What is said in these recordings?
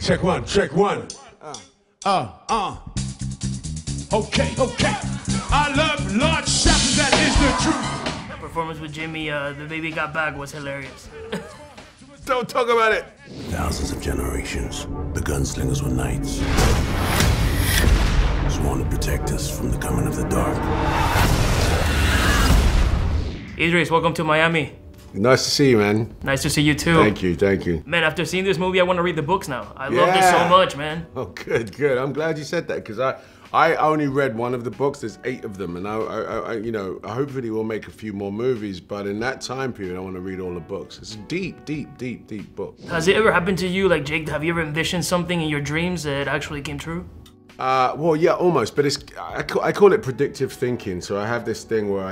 Check one, check one. Okay. I love large shoppers, that is the truth. That performance with Jimmy, the baby got back, was hilarious. Don't talk about it. Thousands of generations, the gunslingers were knights. Sworn to protect us from the coming of the dark. Idris, welcome to Miami. Nice to see you, man. Nice to see you too. Thank you. Man, after seeing this movie, I want to read the books now. I love this so much, man. Oh, good. I'm glad you said that, because I only read one of the books. There's 8 of them, and I you know, hopefully we'll make a few more movies, but in that time period, I want to read all the books. It's a deep book. Has it ever happened to you, like Jake, have you ever envisioned something in your dreams that actually came true? Well, yeah, almost, but I call it predictive thinking. So I have this thing where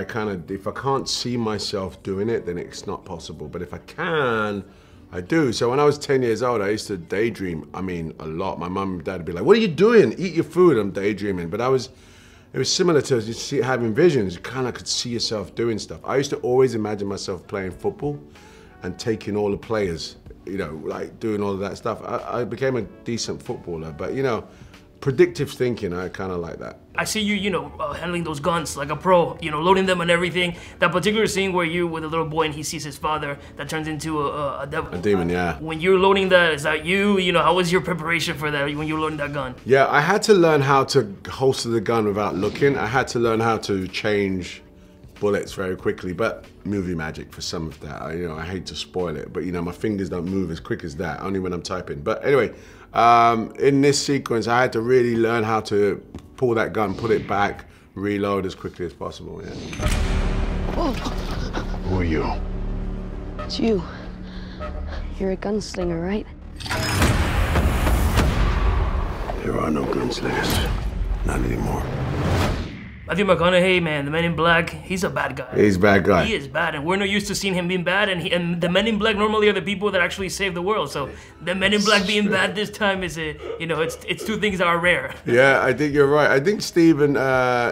if I can't see myself doing it, then it's not possible. But if I can, I do. So when I was 10 years old, I used to daydream, a lot. My mum and dad would be like, what are you doing? Eat your food. I'm daydreaming. But it was similar to having visions. You kind of could see yourself doing stuff. I used to always imagine myself playing football and taking all the players, you know, like doing all of that stuff. I became a decent footballer, but you know, predictive thinking, I kind of like that. I see you, you know, handling those guns like a pro, you know, loading them and everything. That particular scene where you with a little boy and he sees his father that turns into a devil. A demon, yeah. When you're loading that, is that you know, how was your preparation for that when you were loading that gun? Yeah, I had to learn how to holster the gun without looking. I had to learn how to change bullets very quickly, but movie magic for some of that. I hate to spoil it, but you know, my fingers don't move as quick as that, only when I'm typing. But anyway, in this sequence, I had to really learn how to pull that gun, put it back, reload as quickly as possible, yeah. Whoa. Who are you? It's you. You're a gunslinger, right? There are no gunslingers. Not anymore. Matthew McConaughey, man, the Men in Black, he's a bad guy. He's a bad guy. He is bad, and we're not used to seeing him being bad, and the Men in Black normally are the people that actually save the world, so the Men in Black being bad this time is, you know, it's two things that are rare. Yeah, I think you're right. I think Steven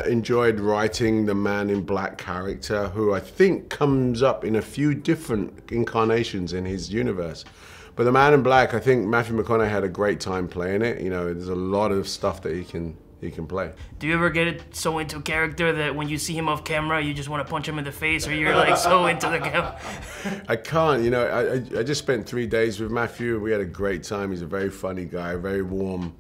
enjoyed writing the Man in Black character, who I think comes up in a few different incarnations in his universe. But the Man in Black, I think Matthew McConaughey had a great time playing it. You know, there's a lot of stuff that he can play. Do you ever get it so into character that when you see him off camera, you just want to punch him in the face, or you're like so into the camera? I can't, you know, I just spent 3 days with Matthew. We had a great time. He's a very funny guy, very warm.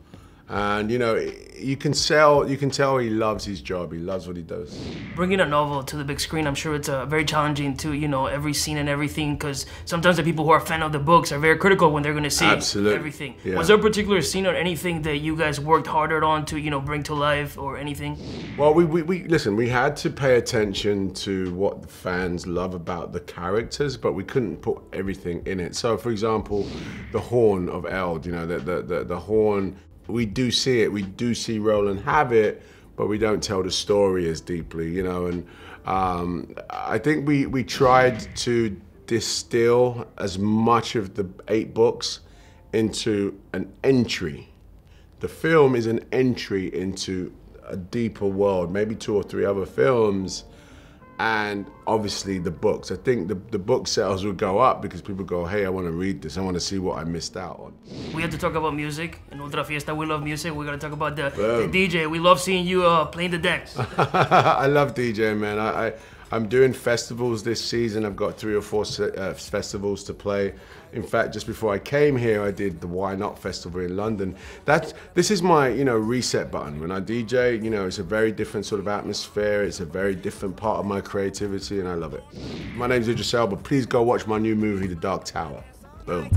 And you know, you can tell he loves his job. He loves what he does. Bringing a novel to the big screen, I'm sure it's very challenging to, you know, every scene and everything, because sometimes the people who are a fan of the books are very critical when they're going to see everything. Yeah. Was there a particular scene or anything that you guys worked harder on to, you know, bring to life or anything? Well, listen, we had to pay attention to what the fans love about the characters, but we couldn't put everything in it. So, for example, the horn of Eld, you know, the horn. We do see it, we do see Roland have it, but we don't tell the story as deeply, you know, and I think we tried to distill as much of the 8 books into an entry. The film is an entry into a deeper world, maybe 2 or 3 other films, and obviously the books. I think the book sales will go up because people go, hey, I want to read this. I want to see what I missed out on. We have to talk about music. In Ultra Fiesta, we love music. We're going to talk about the DJ. We love seeing you playing the decks. I love DJ, man. I'm doing festivals this season. I've got 3 or 4 festivals to play. In fact, just before I came here, I did the Why Not Festival in London. This is my, you know, reset button. When I DJ, you know, it's a very different sort of atmosphere. It's a very different part of my creativity, and I love it. My name's Idris Elba. Please go watch my new movie, The Dark Tower. Boom.